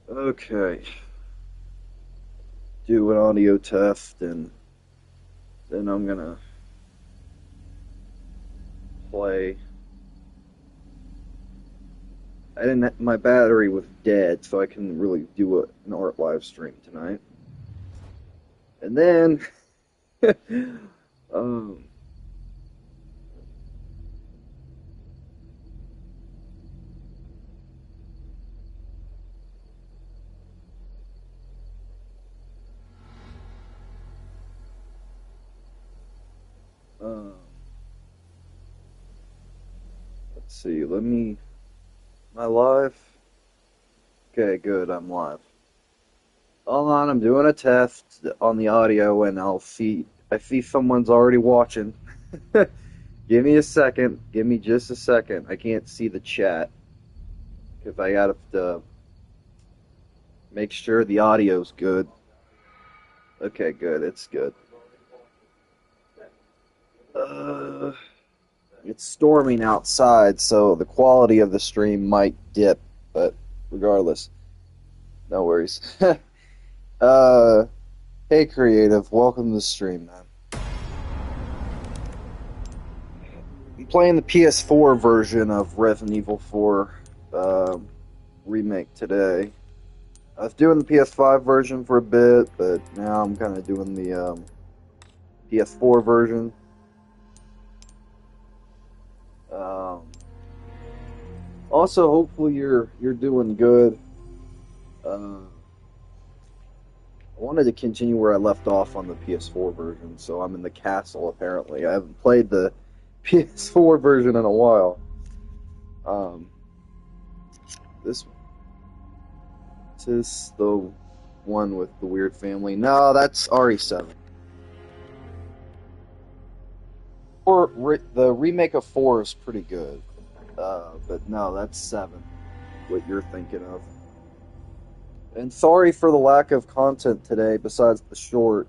Okay, do an audio test and then I'm gonna play. I didn't. My battery was dead, so I couldn't really do an art live stream tonight. And then, um, uh, let's see. Let me. Am I live? Okay, good. I'm live. Hold on. I'm doing a test on the audio, and I'll see. I see someone's already watching. Give me a second. Give me just a second. I can't see the chat because I gotta make sure the audio's good. Okay, good. It's good. Uh, it's storming outside, so the quality of the stream might dip, but regardless, no worries. uh, hey, creative, welcome to the stream, man. I'm playing the PS4 version of Resident Evil 4 remake today. I was doing the PS5 version for a bit, but now I'm kind of doing the PS4 version. Um, Also, hopefully you're doing good. I wanted to continue where I left off on the PS4 version, so I'm in the castle. Apparently, I haven't played the PS4 version in a while. Um, this is the one with the weird family. No, that's RE7. The remake of 4 is pretty good, but no, that's 7. What you're thinking of. And sorry for the lack of content today, besides the short,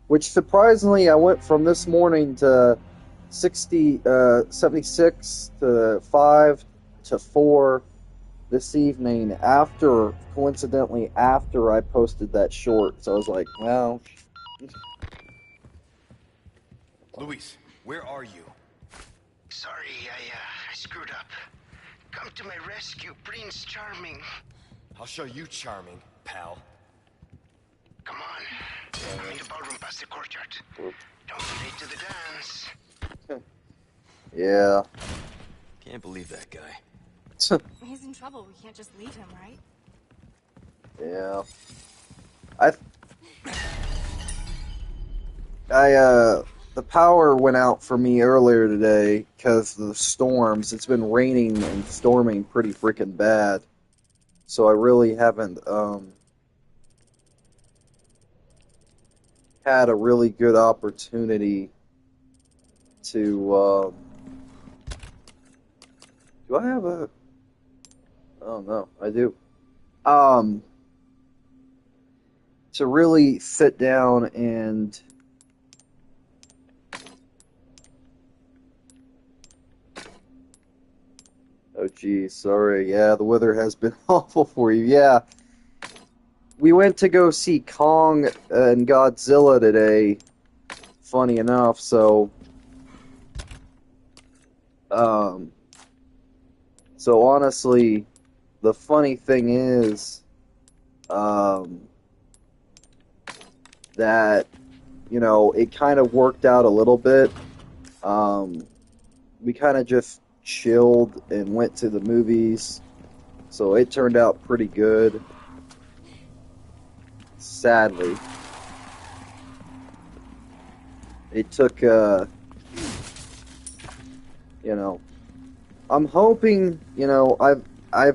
which surprisingly I went from this morning to 76 to 5 to 4 this evening coincidentally after I posted that short. So I was like, well, Luis, where are you? Sorry, I screwed up. Come to my rescue, Prince Charming. I'll show you charming, pal. Come on. I'm in the ballroom past the courtyard. Don't be late to the dance. yeah. Can't believe that guy. He's in trouble. We can't just leave him, right? Yeah. The power went out for me earlier today because of the storms. It's been raining and storming pretty freaking bad. So I really haven't had a really good opportunity to do I have a oh no, I do. Um to really sit down and oh geez, sorry. Yeah, the weather has been awful for you. Yeah. We went to go see Kong and Godzilla today, funny enough, so um so honestly, the funny thing is that it kind of worked out a little bit. We kind of just chilled and went to the movies, so it turned out pretty good. Sadly, it took I'm hoping, I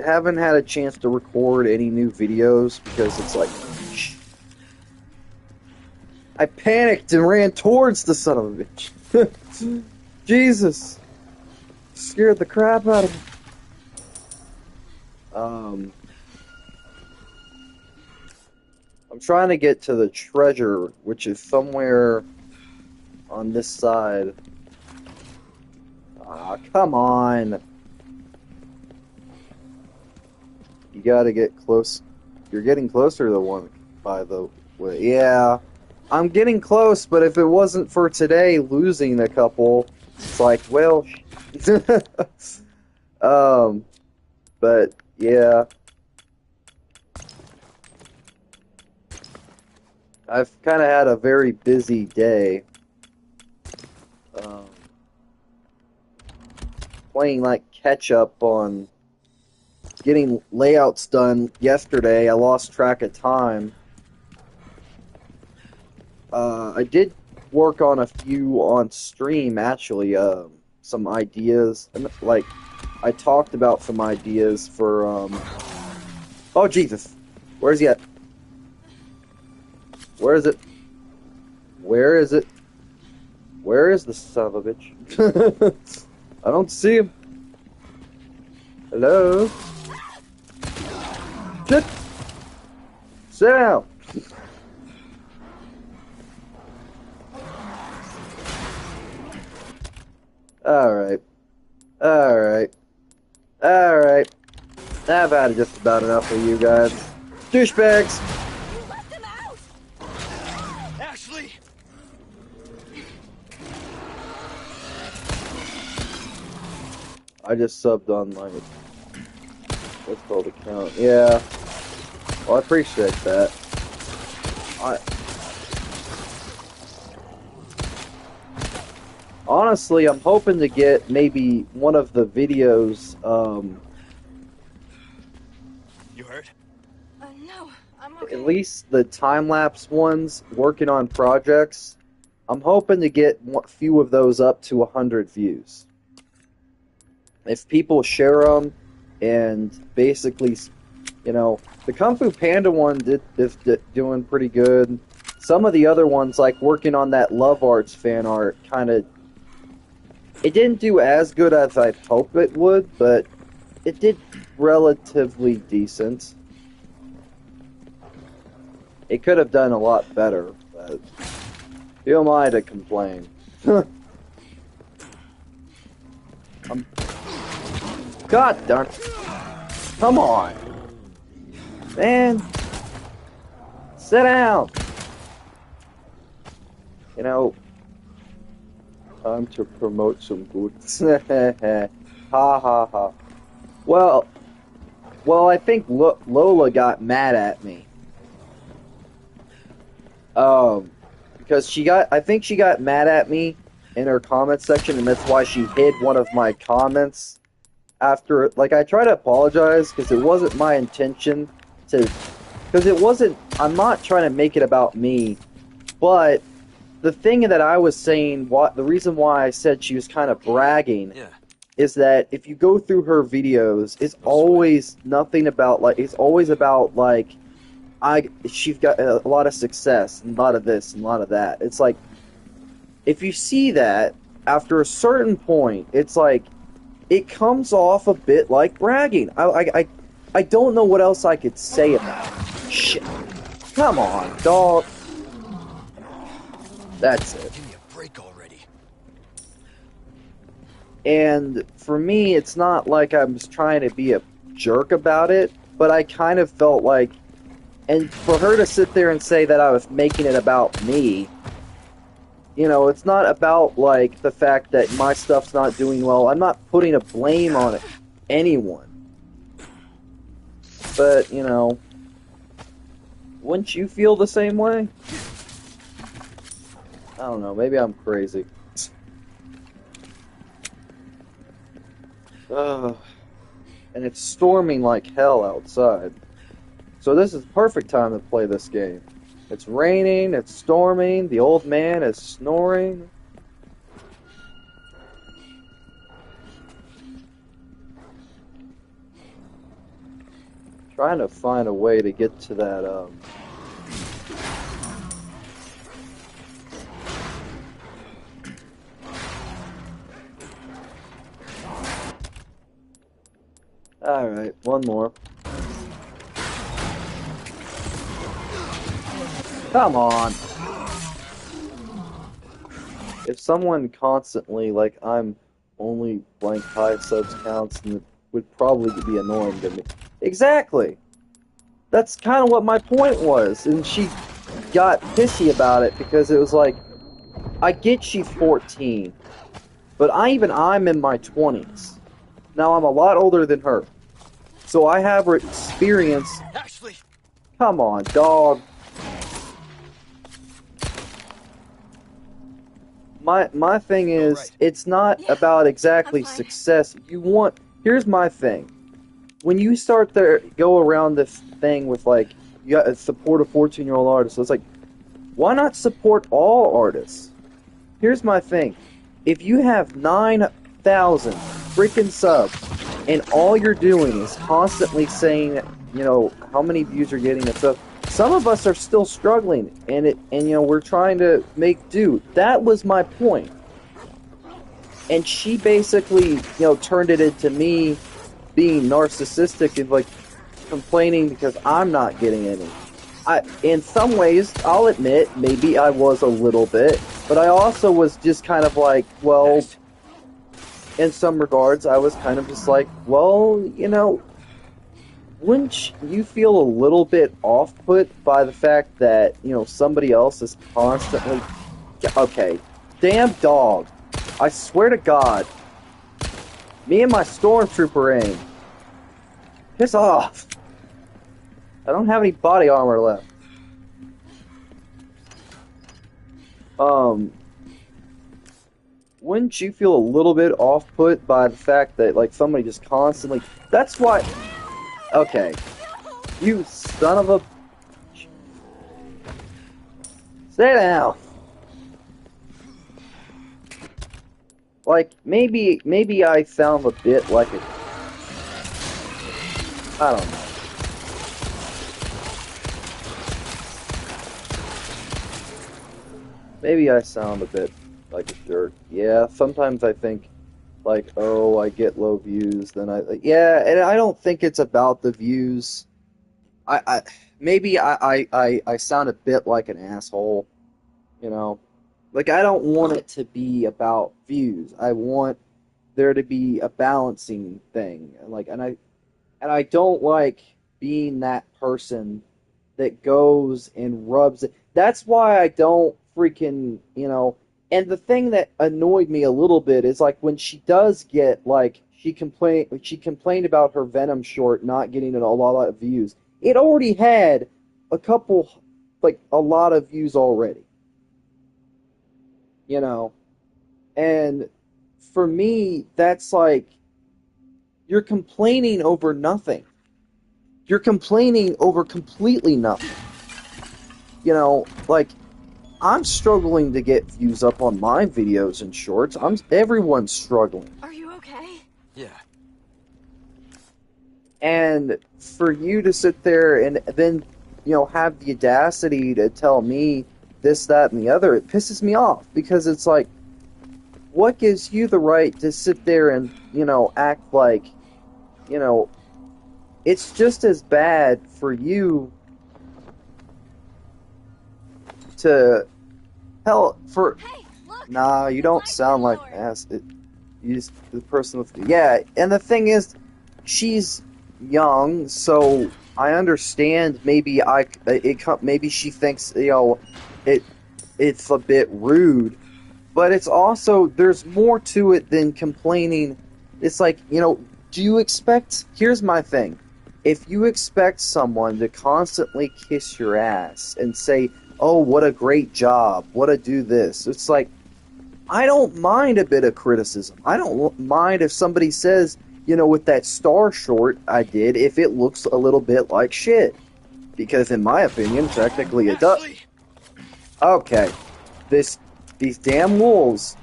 haven't had a chance to record any new videos because it's like I panicked and ran towards the son of a bitch. Jesus, scared the crap out of me. I'm trying to get to the treasure, which is somewhere on this side. Ah, come on. You gotta get close. You're getting closer to the one, by the way. Yeah, I'm getting close, but if it wasn't for today losing a couple, it's like, well, um, but yeah, I've kind of had a very busy day. Um, playing like catch up on getting layouts done yesterday. I lost track of time. I did work on a few on stream actually. Some ideas, like I talked about some ideas for. Oh Jesus, where's he at? Where is it? Where is it? Where is the son of a bitch? I don't see him. Hello? Sit! Sit down! Alright. Alright. Alright. I've had just about enough of you guys. Douchebags! You let them out! Ashley! I just subbed on my what's called account. Yeah. Well, I appreciate that. Honestly, I'm hoping to get maybe one of the videos, You hurt? No, I'm okay. at least the time-lapse ones, working on projects. I'm hoping to get a few of those up to 100 views. If people share them and basically, you know, the Kung Fu Panda one is doing pretty good. Some of the other ones, like working on that Love Arts fan art, kind of, it didn't do as good as I'd hoped it would, but it did relatively decent. It could have done a lot better, but who am I to complain? God darn it. Come on. Man. Sit down. You know, time to promote some good. Ha ha ha. Well, I think Lola got mad at me. Because I think she got mad at me in her comment section, and that's why she hid one of my comments after, like, I try to apologize because it wasn't my intention to, because it wasn't, I'm not trying to make it about me, but the thing that I was saying, the reason why I said she was kind of bragging is that if you go through her videos, it's always nothing about, like, it's always about, like, she's got a lot of success, and a lot of this, and a lot of that. It's like, if you see that, after a certain point, it's like, it comes off a bit like bragging. I don't know what else I could say about it. Shit. Come on, dog. That's it. Give me a break already. And for me, it's not like I was trying to be a jerk about it, but I kind of felt like, and for her to sit there and say that I was making it about me, you know, it's not about, like, the fact that my stuff's not doing well. I'm not putting a blame on anyone. But, you know, wouldn't you feel the same way? I don't know, maybe I'm crazy. And it's storming like hell outside. So this is the perfect time to play this game. It's raining, it's storming, the old man is snoring. Trying to find a way to get to that, Alright, one more. Come on! If someone constantly, like, I'm only blank high subs counts, and it would probably be annoying to me. Exactly. That's kind of what my point was. And she got pissy about it because it was like, I get she's 14, but I'm in my 20s. Now I'm a lot older than her. So I have her experience. Ashley! Come on, dog. My thing is, right. it's not Yeah, about I'm exactly fine. success. Here's my thing. When you start to go around this thing with like, you got to support a 14-year-old artist, so it's like, why not support all artists? Here's my thing. If you have 9,000 freaking subs, and all you're doing is constantly saying, how many views you're getting and stuff, some of us are still struggling, and we're trying to make do. That was my point. And she basically, turned it into me being narcissistic and like complaining because I'm not getting any. In some ways, I'll admit, maybe I was a little bit, but I also was just kind of like, well, Next. in some regards, I was kind of just like, well, wouldn't you feel a little bit off-put by the fact that, somebody else is constantly, okay, damn dog, I swear to God, me and my stormtrooper aim, piss off. I don't have any body armor left. Wouldn't you feel a little bit off-put by the fact that, like, somebody just constantly... That's why... Okay. You son of a... Stay down. Like, maybe I sound a bit like a... I don't know. Maybe I sound a bit like a jerk. Yeah, sometimes I think, like, oh, I get low views, then yeah, and I don't think it's about the views. Maybe I sound a bit like an asshole, you know? Like, I don't want it to be about views. I want there to be a balancing thing. And I don't like being that person that goes and rubs it. That's why I don't freaking, and the thing that annoyed me a little bit is like when she does get like she complained about her Venom short not getting a lot of views. It already had a lot of views already. You know, and for me that's like you're complaining over nothing. You're complaining over completely nothing. Like I'm struggling to get views up on my videos and shorts. Everyone's struggling. Are you okay? Yeah. And for you to sit there and then, have the audacity to tell me this, that, and the other, it pisses me off because it's like, what gives you the right to sit there and, act like, it's just as bad for you to hell for. Hey, look! Nah, you The don't light sound like sword. an ass. You just the person with yeah, and the thing is, she's young, so I understand. Maybe she thinks it's a bit rude, but it's also there's more to it than complaining. It's like do you expect? Here's my thing: if you expect someone to constantly kiss your ass and say, "Oh, what a great job! What a do this," it's like. I don't mind a bit of criticism. I don't mind if somebody says, with that star short I did, if it looks a little bit like shit. Because in my opinion, technically it does. Ashley! Okay. These damn wolves,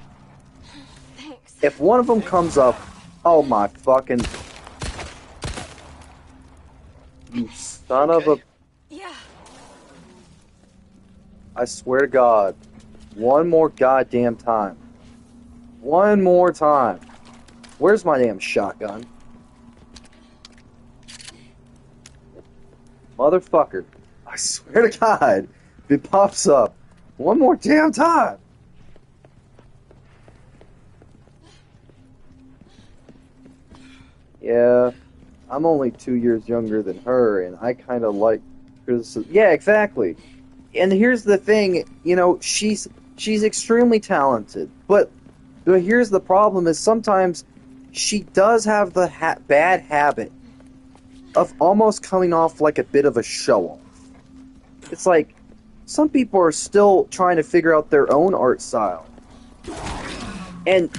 Thanks. if one of them comes up, oh my fucking... You son of a... Okay. Yeah. I swear to God. One more goddamn time. One more time. Where's my damn shotgun? Motherfucker. I swear to God, if it pops up one more damn time. Yeah. I'm only 2 years younger than her, and I kind of like criticism. Yeah, exactly. And here's the thing, you know, she's extremely talented, but here's the problem: is sometimes she does have the bad habit of almost coming off like a bit of a show-off. It's like some people are still trying to figure out their own art style, and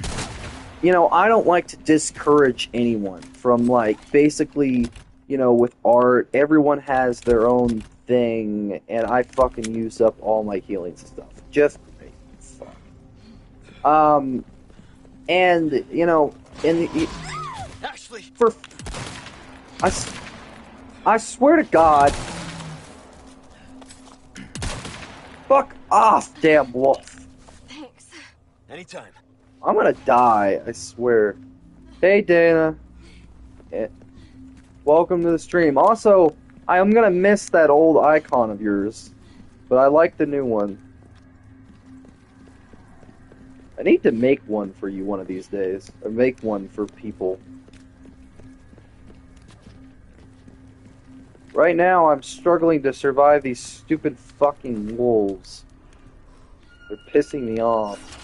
you know, I don't like to discourage anyone from, like, basically, you know, with art, everyone has their own thing, and I fucking use up all my healing stuff. Just fuck. And, you know, Ashley! for, I, I swear to God, fuck off, damn wolf. Thanks. Anytime. I'm gonna die, I swear. Hey, Dana. Welcome to the stream. Also, I am gonna miss that old icon of yours, but I like the new one. I need to make one for you one of these days, or make one for people. Right now, I'm struggling to survive these stupid fucking wolves. They're pissing me off.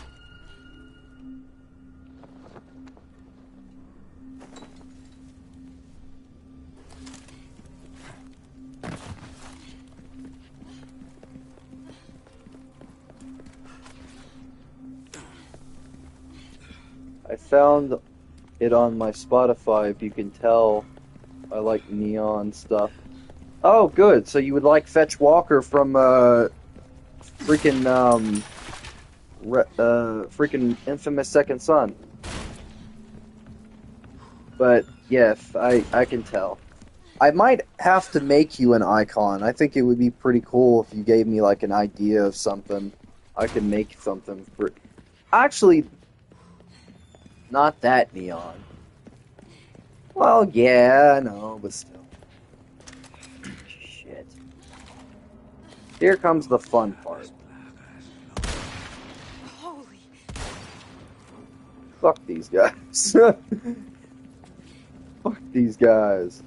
I found it on my Spotify, if you can tell. I like neon stuff. Oh, good. So you would like Fetch Walker from, freaking, freaking Infamous Second Son. But, yes, I can tell. I might have to make you an icon. I think it would be pretty cool if you gave me, like, an idea of something. I could make something for... Actually, not that neon. Well, yeah, I know, but still. Shit. Here comes the fun part. Holy. Fuck these guys. Fuck these guys.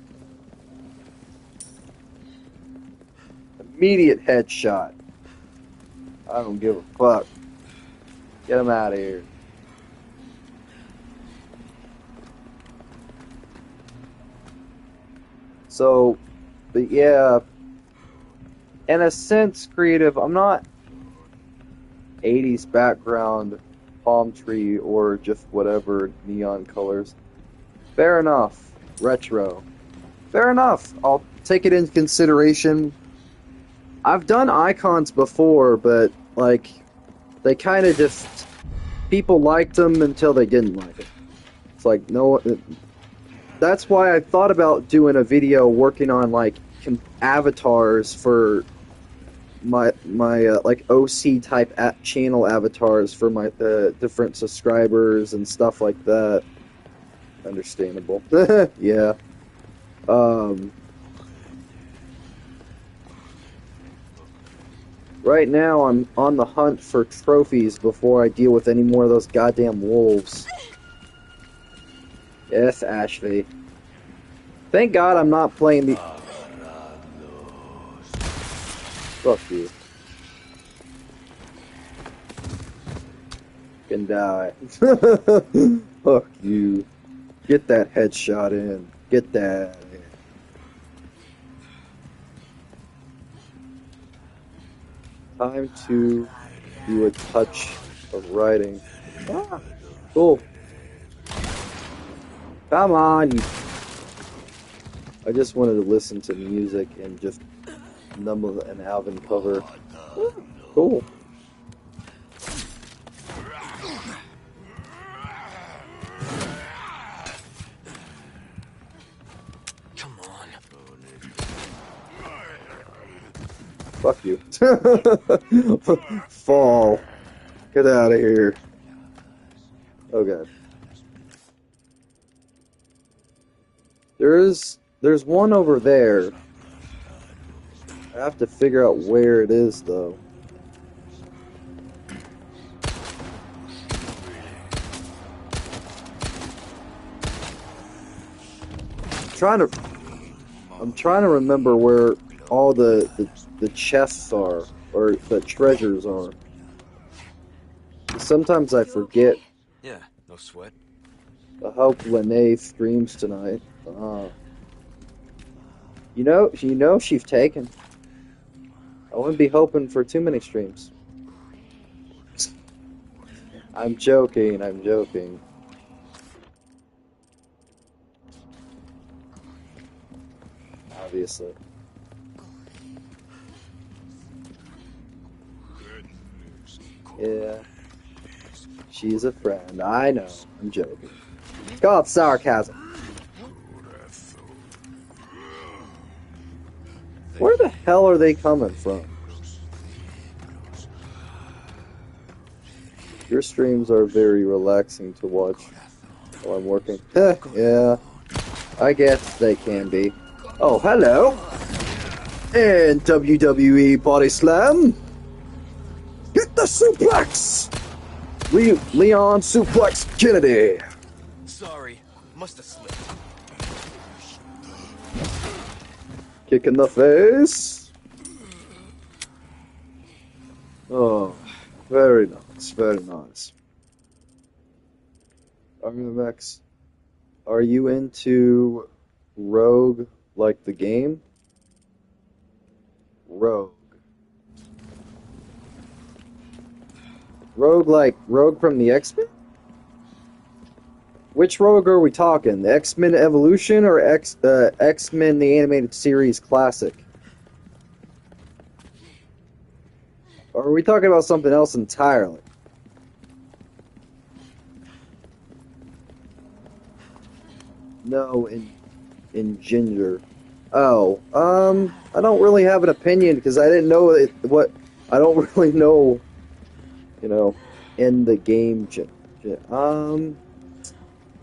Immediate headshot. I don't give a fuck. Get him out of here. So, but yeah, in a sense, creative, I'm not 80s background, palm tree, or just whatever, neon colors. Fair enough. Retro. Fair enough. I'll take it into consideration. I've done icons before, but, like, they kind of just... People liked them until they didn't like it. It's like, no... That's why I thought about doing a video working on, like, avatars for my like, OC type channel avatars for my different subscribers and stuff like that. Understandable. Yeah. Right now, I'm on the hunt for trophies before I deal with any more of those goddamn wolves. Yes, Ashley. Thank God I'm not playing the... Fuck you. Can die. Fuck you. Get that headshot in. Get that in. Time to do a touch of writing. Ah, cool. Come on, you... I just wanted to listen to music and just number an album cover. Cool. Come on. Fuck you. Fall. Get out of here. Okay. There's one over there. I have to figure out where it is, though. I'm trying to remember where all the chests are, or the treasures are. Sometimes I You forget. okay? Yeah, no sweat. I hope Lene streams tonight. You know she's taken. I wouldn't be hoping for too many streams. I'm joking, I'm joking. Obviously. Yeah. She's a friend. I know. I'm joking. It's called sarcasm. Where the hell are they coming from? Your streams are very relaxing to watch while I'm working. Yeah, I guess they can be. Oh, hello! And WWE Body Slam! Get the suplex! Leon Suplex Kennedy! Sorry, must have slipped. Kick in the face! Oh, very nice, very nice. RMX, are you into Rogue like the game? Rogue. Rogue like Rogue from the X-Men? Which Rogue are we talking? The X-Men Evolution or X-Men the Animated Series Classic? Or are we talking about something else entirely? No, in Ginger. Oh, I don't really have an opinion because I didn't know what I don't really know, in the game.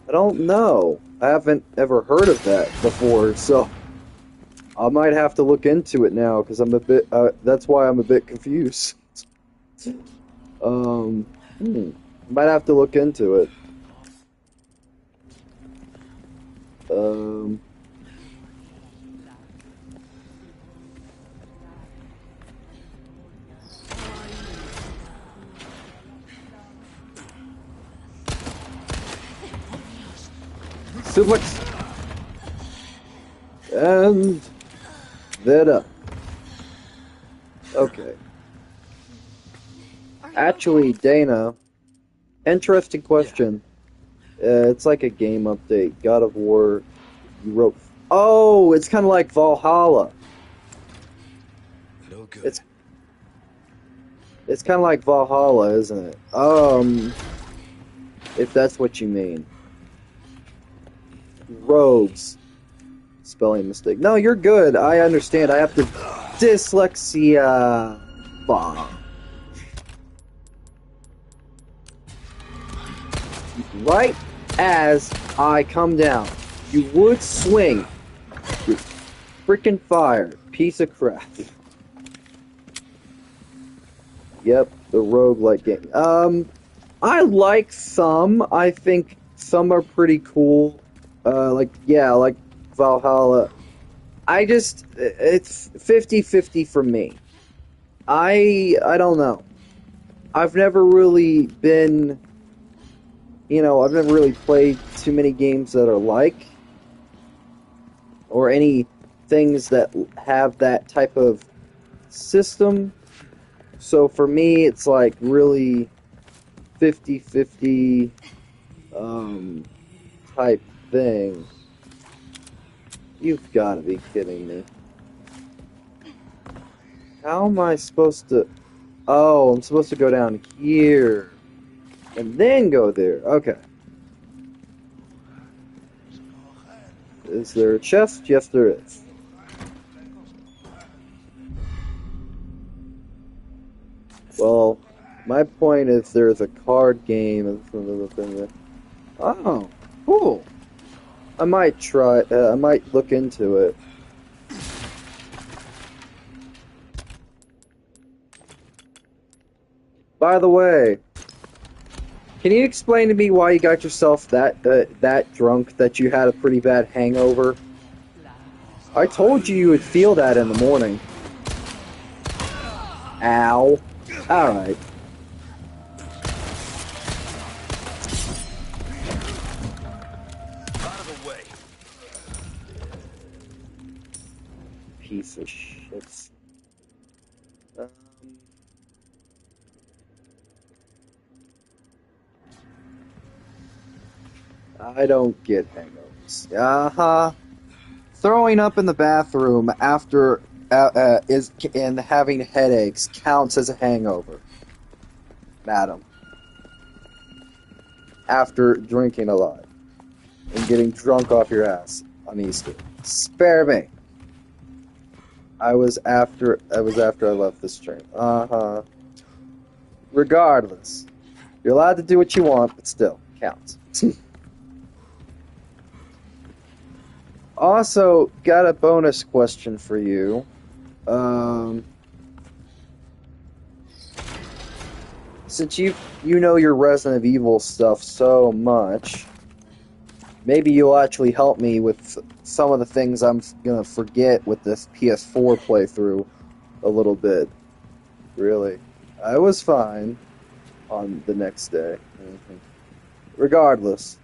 I don't know. I haven't ever heard of that before, so I might have to look into it now because I'm a bit. That's why I'm a bit confused. Might have to look into it. Um. Suplex. And that up. Okay. Are you Actually, okay? Dana, interesting question. It's like a game update. God of War. You wrote. Oh, it's kind of like Valhalla. No good. It's kind of like Valhalla, isn't it? If that's what you mean. Rogues. Spelling mistake. No, you're good. I understand. I have to dyslexia. Fuck. Right as I come down, you would swing. You're freaking fired. Piece of crap. Yep, the roguelike game. I like some. I think some are pretty cool. Like Valhalla. It's 50-50 for me. I don't know. I've never really been, I've never really played too many games that are like, or any things that have that type of system. So for me, it's like really 50-50 type thing. You've got to be kidding me. How am I supposed to... Oh, I'm supposed to go down here. And then go there. Okay. Is there a chest? Yes, there is. Well, my point is there's a card game. Oh, cool. I might try... I might look into it. By the way, can you explain to me why you got yourself that drunk that you had a pretty bad hangover? I told you would feel that in the morning. Ow. Alright. Out of the way. Piece of shit. I don't get hangovers. Uh-huh. Throwing up in the bathroom after and having headaches counts as a hangover, madam. After drinking a lot and getting drunk off your ass on Easter. Spare me. I was after I left the stream. Uh-huh. Regardless. You're allowed to do what you want, but still, counts. Also, got a bonus question for you. Since you know your Resident Evil stuff so much, maybe you'll actually help me with some of the things I'm gonna forget with this PS4 playthrough a little bit. Really. I was fine on the next day. Regardless.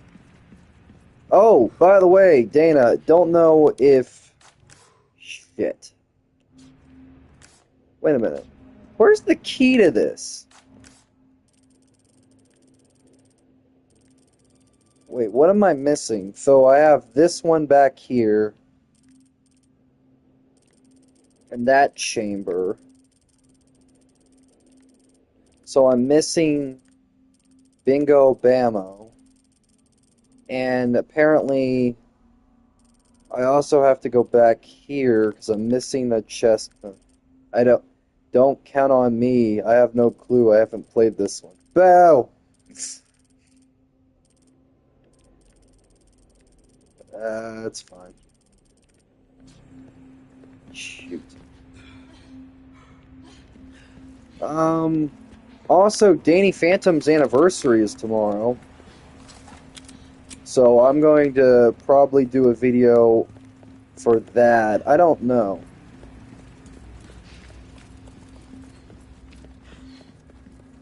Oh, by the way, Dana, don't know if... Shit. Wait a minute. Where's the key to this? Wait, what am I missing? So I have this one back here. And that chamber. So I'm missing Bingo Bammo. And apparently I also have to go back here because I'm missing the chest. I don't count on me. I have no clue. I haven't played this one. Bow! That's fine. Shoot. Also, Danny Phantom's anniversary is tomorrow. So I'm going to probably do a video for that. I don't know.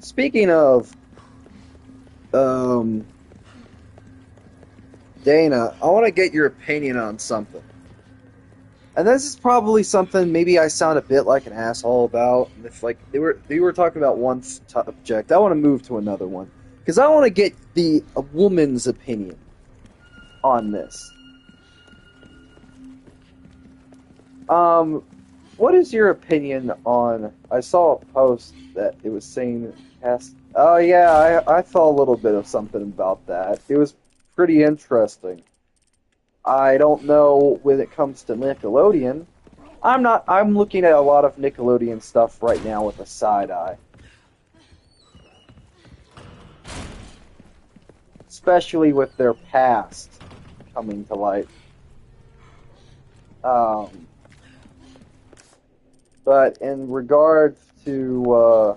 Speaking of, Dana, I want to get your opinion on something. And this is probably something maybe I sound a bit like an asshole about. If like they were talking about one subject, I want to move to another one because I want to get a woman's opinion on this. What is your opinion on? I saw a post that it was saying Oh yeah, I saw a little bit of something about that. It was pretty interesting. I don't know when it comes to Nickelodeon. I'm looking at a lot of Nickelodeon stuff right now with a side eye. Especially with their past coming to light. But in regards to,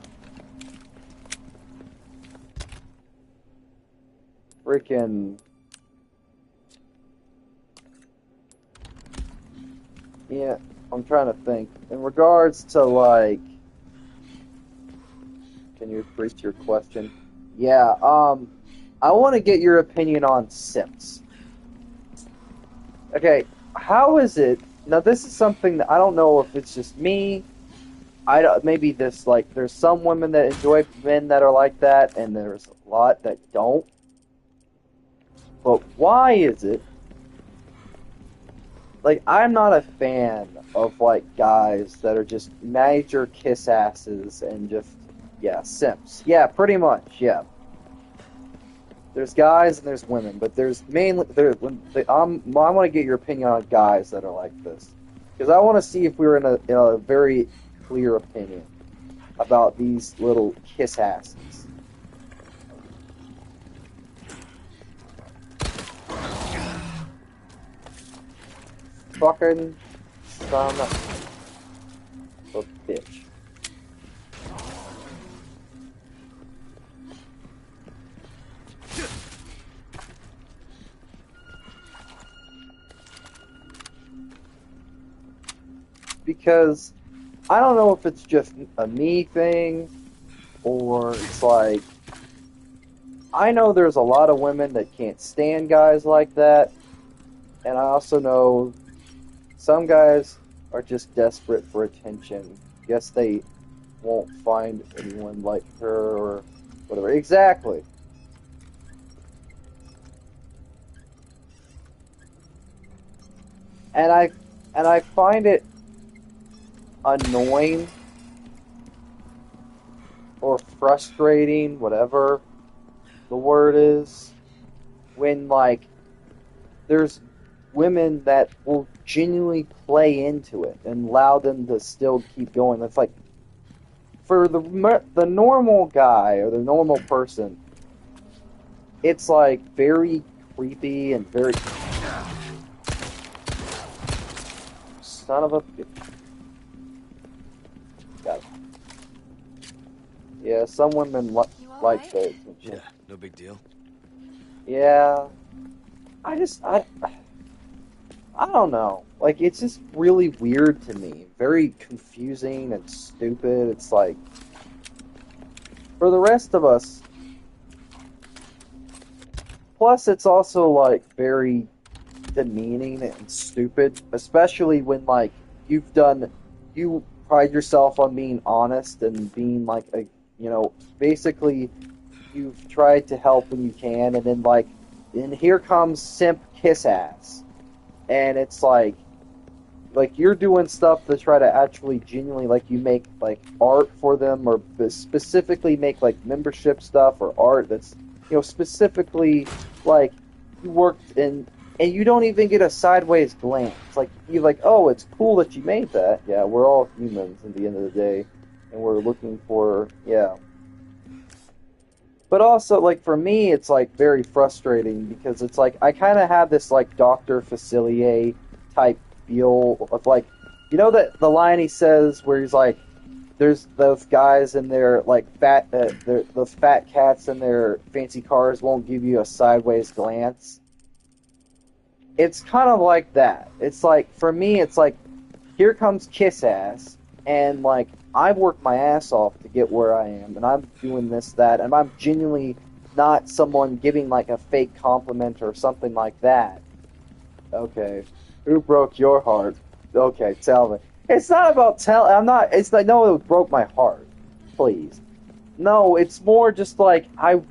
freaking... Yeah, I'm trying to think. In regards to, like... Can you repeat your question? Yeah, I want to get your opinion on Sims. Okay, how is it... Now, this is something that I don't know if it's just me. Maybe this, like, there's some women that enjoy men that are like that, and there's a lot that don't. But why is it... Like, I'm not a fan of, like, guys that are just major kiss asses and just, yeah, simps. Yeah, pretty much, yeah. There's guys and there's women, but there's mainly... I want to get your opinion on guys that are like this. Because I want to see if we're in a very clear opinion about these little kiss asses. Fucking son of a bitch. because I don't know if it's just a me thing or it's like I know there's a lot of women that can't stand guys like that, and I also know some guys are just desperate for attention. Guess they won't find anyone like her or whatever. Exactly. And I find it annoying or frustrating, whatever the word is, when like there's women that will genuinely play into it and allow them to still keep going. It's like for the normal guy or the normal person, it's like very creepy and very son of a. Got it. Yeah, some women You like alright? that. Yeah, no big deal. Yeah, I don't know. Like, it's just really weird to me. Very confusing and stupid. It's like, for the rest of us, plus it's also, like, very demeaning and stupid, especially when, like, you pride yourself on being honest and being, like, basically you've tried to help when you can, and then, like, and here comes simp kiss ass. And it's like you're doing stuff to try to actually genuinely like you make like art for them or specifically make like membership stuff or art that's specifically like you worked in and you don't even get a sideways glance like you're like, oh, it's cool that you made that. Yeah, we're all humans at the end of the day and we're looking for, yeah. But also, like, for me, it's, like, very frustrating because it's, like, I kind of have this, like, Dr. Facilier type feel of, like, that the line he says where he's, like, there's those guys in their, like, those fat cats in their fancy cars won't give you a sideways glance. It's kind of like that. It's, like, for me, it's, like, here comes Kiss Ass, and like I've worked my ass off to get where I am, and I'm doing this, that, and I'm genuinely not someone giving like a fake compliment or something like that. Okay, who broke your heart? Okay, tell me. It's not about tell. I'm not. It's like no, it broke my heart. Please, no. It's more just like I.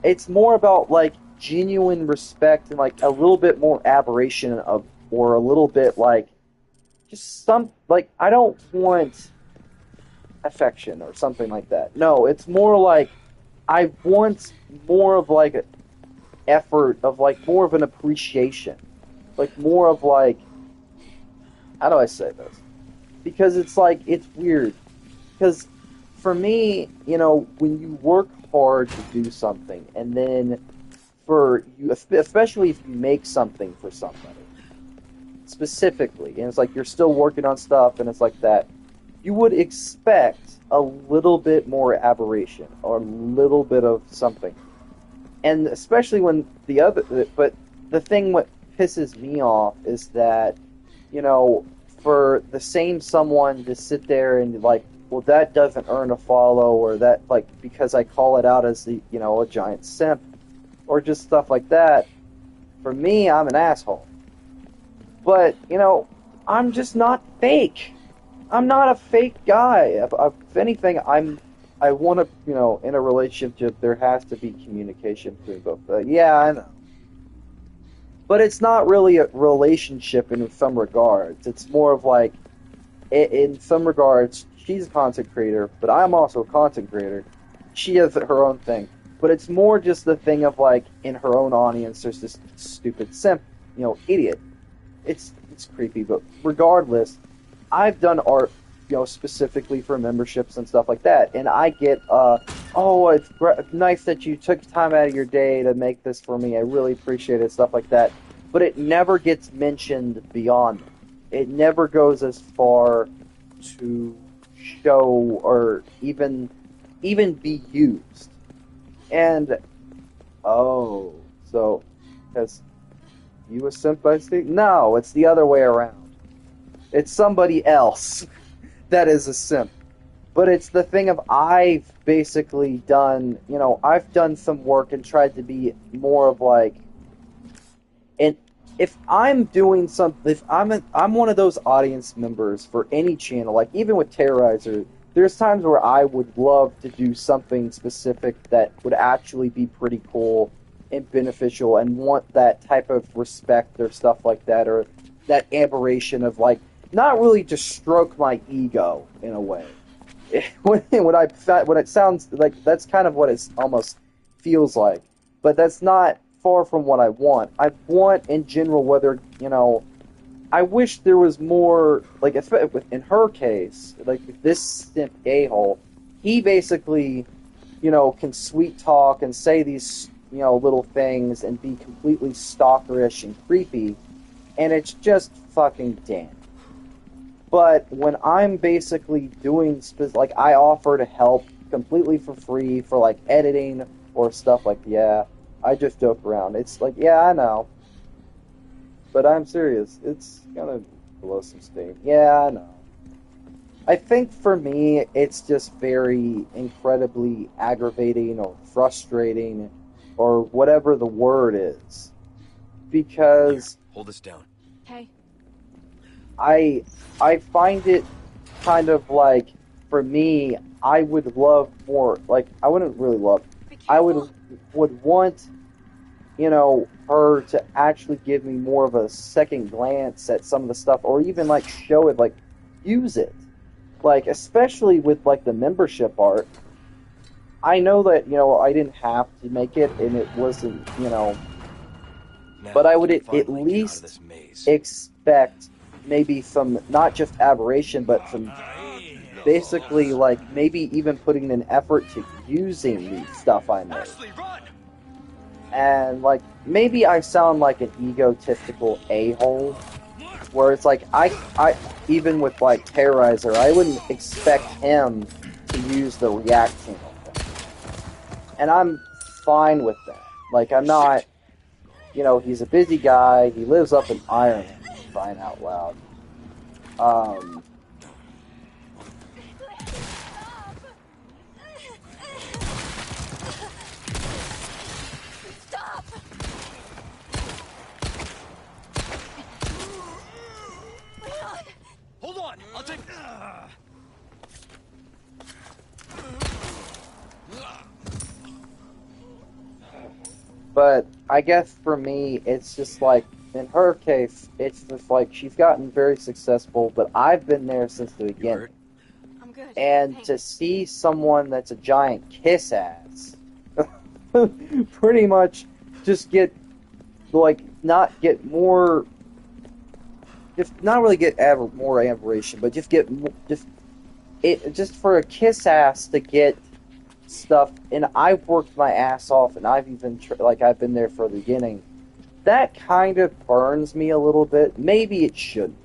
It's more about like genuine respect and like a little bit more aberration of, or a little bit like just some like I don't want affection or something like that. No, it's more like I want more of like an effort of like more of an appreciation, like more of like how do I say this? Because it's like it's weird. Because for me, when you work hard to do something, and then for you, especially if you make something for somebody specifically, and it's like you're still working on stuff, and it's like that, you would expect a little bit more aberration or a little bit of something. And especially when but the thing what pisses me off is that, you know, for the same someone to sit there and like, well, that doesn't earn a follow, or that, like, because I call it out as a giant simp, or just stuff like that, for me, I'm an asshole. But, I'm just not fake. I'm not a fake guy. If anything, I want to, in a relationship, there has to be communication between both. Yeah, I know. But it's not really a relationship in some regards. It's more of like, in some regards, she's a content creator, but I'm also a content creator. She has her own thing. But it's more just the thing of like, in her own audience, there's this stupid simp, idiot. It's creepy, but regardless, I've done art, specifically for memberships and stuff like that, and I get, oh, it's nice that you took time out of your day to make this for me. I really appreciate it, stuff like that. But it never gets mentioned beyond. It never goes as far to show or even be used. And oh, so has you a simp by Steve? No, it's the other way around. It's somebody else that is a simp. But it's the thing of I've basically done, I've done some work and tried to be more of like, and if I'm doing something, if I'm one of those audience members for any channel, like even with Terrorizer, there's times where I would love to do something specific that would actually be pretty cool and beneficial and want that type of respect or stuff like that, or that aberration of like, not really to stroke my ego in a way. when it sounds like that's kind of what it almost feels like, but that's not far from what I want. I want in general, whether I wish there was more. Like if in her case, like this simp a-hole, he basically can sweet talk and say these little things and be completely stalkerish and creepy, and it's just fucking damn. But when I'm basically doing, like, I offer to help completely for free for, like, editing or stuff like, yeah, I just joke around. It's like, yeah, I know. But I'm serious. It's gonna blow some steam. Yeah, I know. I think for me, it's just very incredibly aggravating or frustrating or whatever the word is. Because Here, hold this down. Okay. I find it kind of like, for me, I would love more, like, I wouldn't really love, Be I careful. would want, her to actually give me more of a second glance at some of the stuff, or even, like, show it, like, use it. Like, especially with, like, the membership art. I know that, I didn't have to make it, and it wasn't, Now, but I we would can at finally get out of least this maze. expect maybe some, not just aberration, but some basically, like, maybe even putting an effort to using the stuff I made. Ashley, run! And, like, maybe I sound like an egotistical a-hole, where it's like, I even with, like, Terrorizer, I wouldn't expect him to use the React channel thing. And I'm fine with that. Like, I'm not, he's a busy guy, he lives up in Ireland, crying out loud. Stop! Hold on, I'll take... But I guess for me, it's just like, in her case, it's just like she's gotten very successful, but I've been there since the You beginning. hurt? I'm good. And Thanks. to see someone that's a giant kiss ass pretty much just get, like, not get more, just not really get more aberration, but just get, just for a kiss ass to get stuff, and I've worked my ass off, and I've even I've been there for the beginning. That kind of burns me a little bit. Maybe it shouldn't.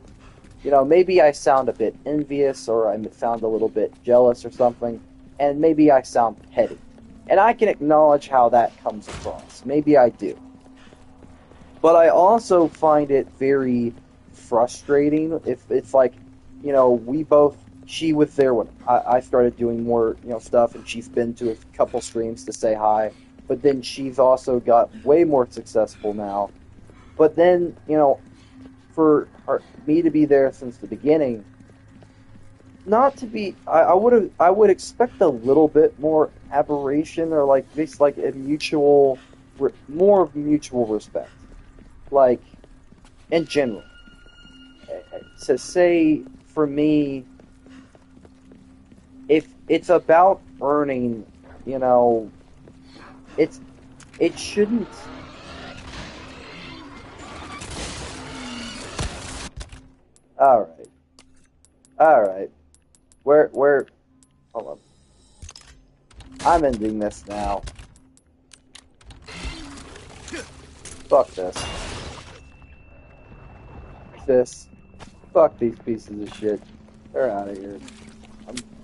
Maybe I sound a bit envious, or I sound a little bit jealous or something, and maybe I sound petty. And I can acknowledge how that comes across. Maybe I do. But I also find it very frustrating if it's like, we both, she was there when I started doing more, stuff, and she's been to a couple streams to say hi, but then she's also got way more successful now. But then, for me to be there since the beginning, not to be, I would expect a little bit more aberration, or like this, like a mutual, more of mutual respect, like in general. To say for me, if it's about earning, it shouldn't. All right. Where? Hold on. I'm ending this now. Fuck this. Fuck these pieces of shit. They're out of here.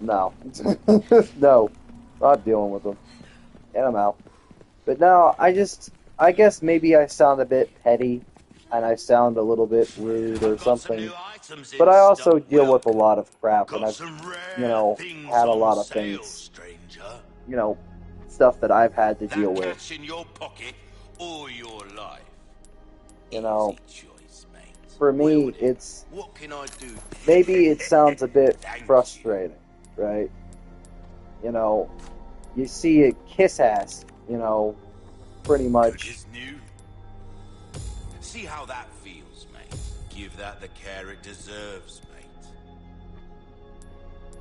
No. No. Not dealing with them. And I'm out. But no, I guess maybe I sound a bit petty, and I sound a little bit rude or something. Items but in I also stock. deal with a Welcome. lot of crap, and Got I've, some you rare know, things had a lot on of sale, things, stranger. you know, stuff that I've had to deal That with. cash in your pocket or your life. You know, Easy choice, mate. for Well me, then, it's what can I do? maybe it sounds a bit Thank frustrating, right? You know, you see it kiss ass, you know, pretty you. Good much. as new. See how that feels, mate. Give that the care it deserves, mate.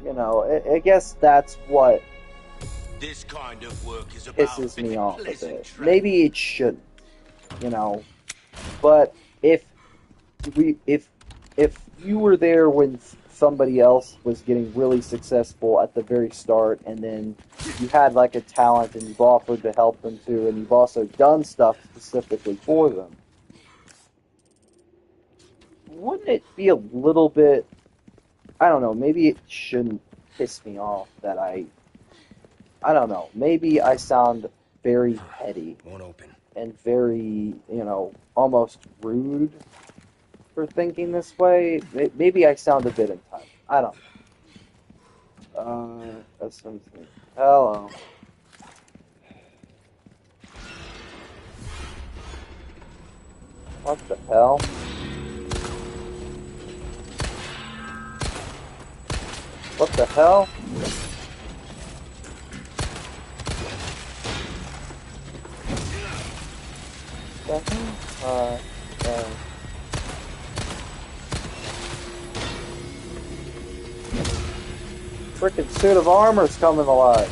You know, I guess that's what This kind of work is about pisses me off a pleasant bit. travel. Maybe it shouldn't, you know, but if you were there when somebody else was getting really successful at the very start, and then you had like a talent and you've offered to help them too, and you've also done stuff specifically for them, wouldn't it be a little bit, I don't know, maybe it shouldn't piss me off that I don't know, maybe I sound very petty Won't open. and very, you know, almost rude for thinking this way. Maybe I sound a bit entitled. I don't know. That's something. Hello. What the hell? What the hell? Uh, uh, Frickin' suit of armor's coming alive.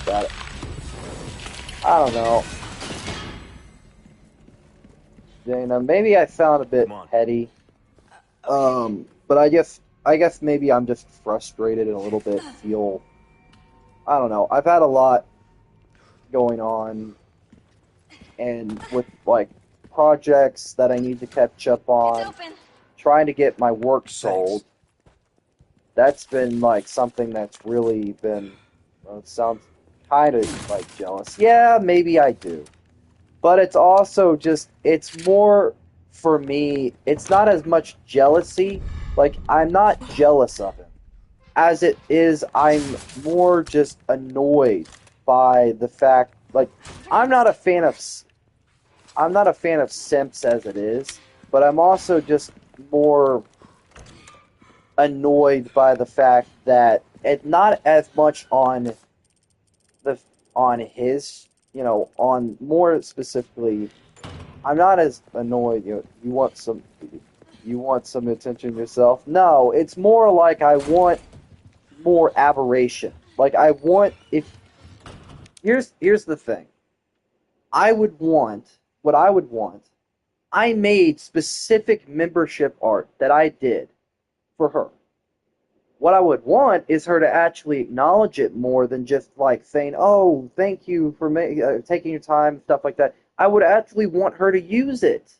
Got it. I don't know. Dana, maybe I sound a bit Come on. petty. But I guess maybe I'm just frustrated and a little bit feel, I don't know. I've had a lot going on, and with like projects that I need to catch up It's on, open. trying to get my work sold. Thanks. That's been like something that's really been, it sounds kind of like jealous. Yeah, maybe I do. But it's also just, it's more, for me, it's not as much jealousy. Like, I'm not jealous of him. As it is, I'm more just annoyed by the fact, like, I'm not a fan of, I'm not a fan of simps as it is, but I'm also just more annoyed by the fact that it not as much on the on his, you know, on more specifically, I'm not as annoyed. You want some attention yourself. No, it's more like I want more aberration. Like I want, if here's the thing. I would want what I would want. I made specific membership art that I did for her. What I would want is her to actually acknowledge it more than just like saying, "Oh, thank you for taking your time," stuff like that. I would actually want her to use it.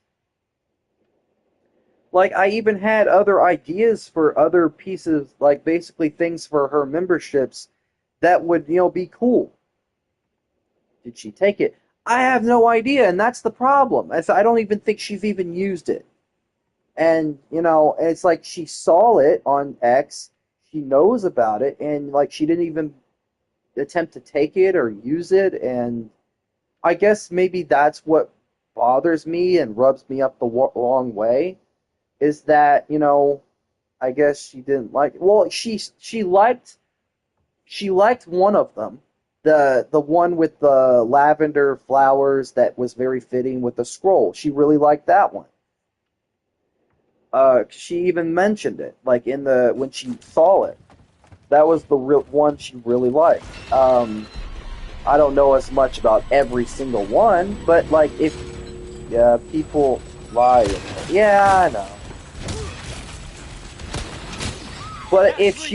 Like I even had other ideas for other pieces, like basically things for her memberships that would, you know, be cool. Did she take it? I have no idea, and that's the problem. I don't even think she's even used it. And, you know, it's like she saw it on X, she knows about it, and like she didn't even attempt to take it or use it, and I guess maybe that's what bothers me and rubs me up the wrong way, is that, you know, I guess she didn't like, well, she liked one of them, the one with the lavender flowers that was very fitting with the scroll. She really liked that one. She even mentioned it, like in the when she saw it. That was the real one she really liked. I don't know as much about every single one, but like if yeah, people lie. Yeah, I know. But if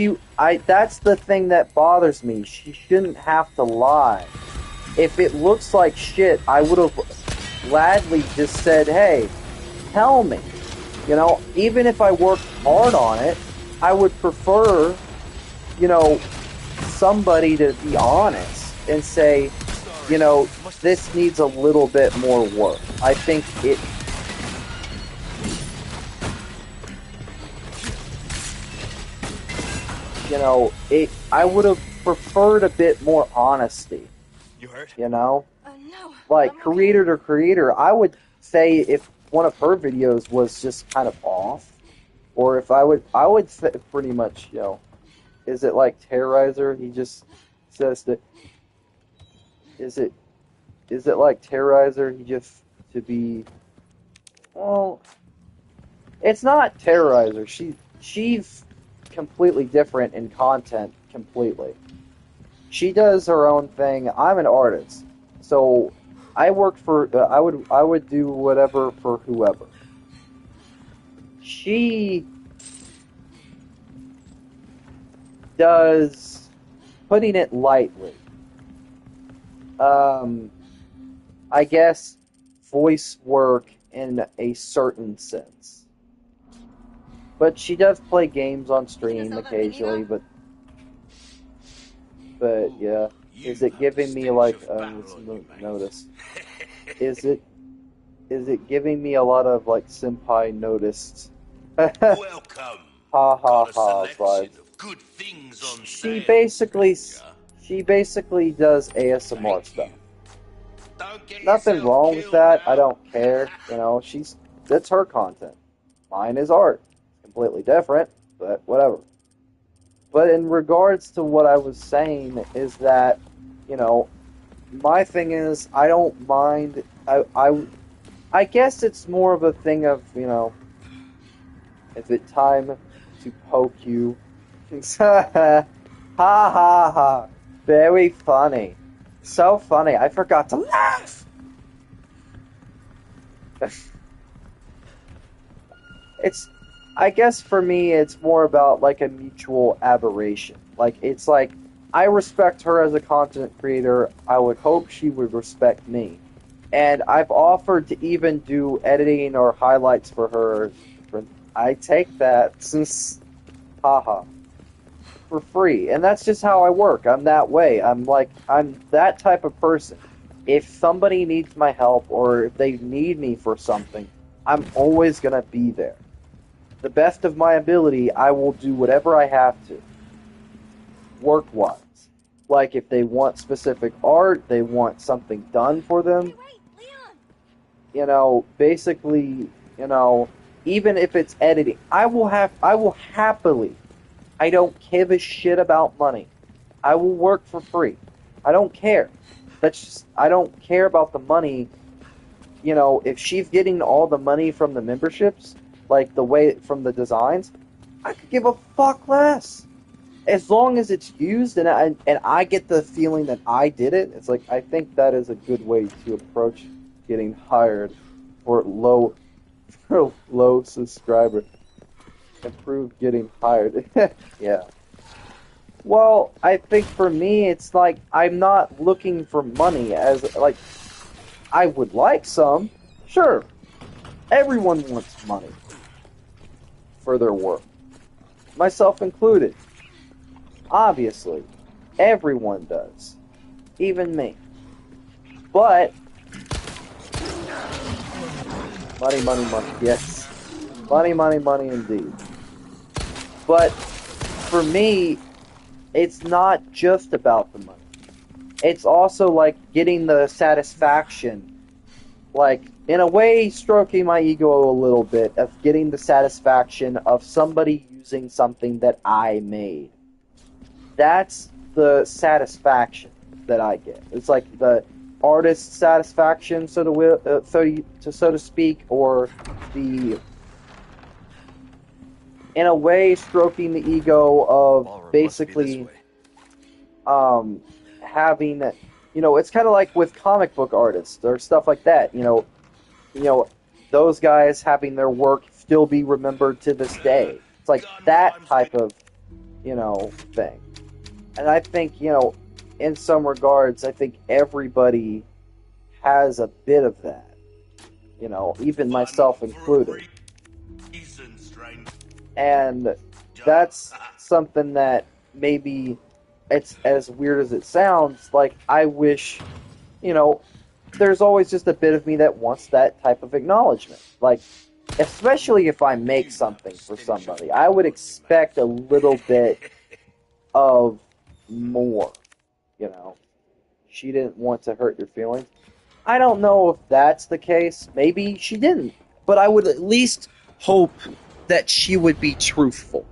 that's the thing that bothers me. She shouldn't have to lie. If it looks like shit, I would have gladly just said, "Hey, tell me." You know, even if I worked hard on it, I would prefer, you know, somebody to be honest and say, you know, this needs a little bit more work. I think you know, I would have preferred a bit more honesty, You hurt? you know? No. Like, I'm creator okay. to creator, I would say if one of her videos was just kind of off, or if I would say pretty much, you know, is it like Terrorizer? He just says that, is it, is it like Terrorizer? He just, to be, well, it's not Terrorizer. She's completely different in content, completely. She does her own thing. I'm an artist, so I work for. I would do whatever for whoever. She does, putting it lightly. Um, I guess voice work in a certain sense, but she does play games on ¿Tienes stream algo occasionally. entendido? But yeah, You is it have the giving me stench like of battle let's on you, mate. notice? Is it is it giving me a lot of like senpai noticed? Ha Welcome. ha Got a ha selection vibes. of good things on She sale, basically stranger. she basically does ASMR Thank stuff. you. Don't get Nothing yourself wrong with killed that. I now. don't care. You know, that's her content. Mine is art. Completely different, but whatever. But in regards to what I was saying is that, you know, my thing is I don't mind. I guess it's more of a thing of, you know, is it time to poke you? Ha ha ha. Very funny. So funny. I forgot to laugh. It's, I guess for me, it's more about like a mutual aberration. Like, it's like, I respect her as a content creator. I would hope she would respect me. And I've offered to even do editing or highlights for her. I take that since, haha, for free. And that's just how I work. I'm that way. I'm that type of person. If somebody needs my help or if they need me for something, I'm always going to be there. The best of my ability, I will do whatever I have to, work-wise. Like, if they want specific art, they want something done for Hey, them, wait, Leon! you know, basically, you know, even if it's editing, I will happily, I don't give a shit about money. I will work for free. I don't care. That's just, I don't care about the money. You know, if she's getting all the money from the memberships, like the way from the designs, I could give a fuck less. As long as it's used and I get the feeling that I did it, it's like I think that is a good way to approach getting hired for low for low subscriber. Improve getting hired. Yeah. Well, I think for me it's like I'm not looking for money as like I would like some. Sure. Everyone wants money for their work. Myself included. Obviously. Everyone does. Even me. But money, money, money. Yes. Money, money, money indeed. But for me, it's not just about the money. It's also like getting the satisfaction, like in a way stroking my ego a little bit of getting the satisfaction of somebody using something that I made. That's the satisfaction that I get. It's like the artist satisfaction, so to speak, or the in a way stroking the ego of Ballroom must be this basically way. having, you know, it's kind of like with comic book artists or stuff like that. You know, those guys having their work still be remembered to this day. It's like Gun that rhymes type with of, you know, thing. And I think, you know, in some regards, I think everybody has a bit of that. You know, even fun myself for included. a reason, stranger. And that's something that maybe it's as weird as it sounds, like I wish, you know, there's always just a bit of me that wants that type of acknowledgement. Like, especially if I make You have something the for stench of somebody, I battle would on you, expect a little bit mate. of more, you know. She didn't want to hurt your feelings. I don't know if that's the case. Maybe she didn't. But I would at least hope that she would be truthful.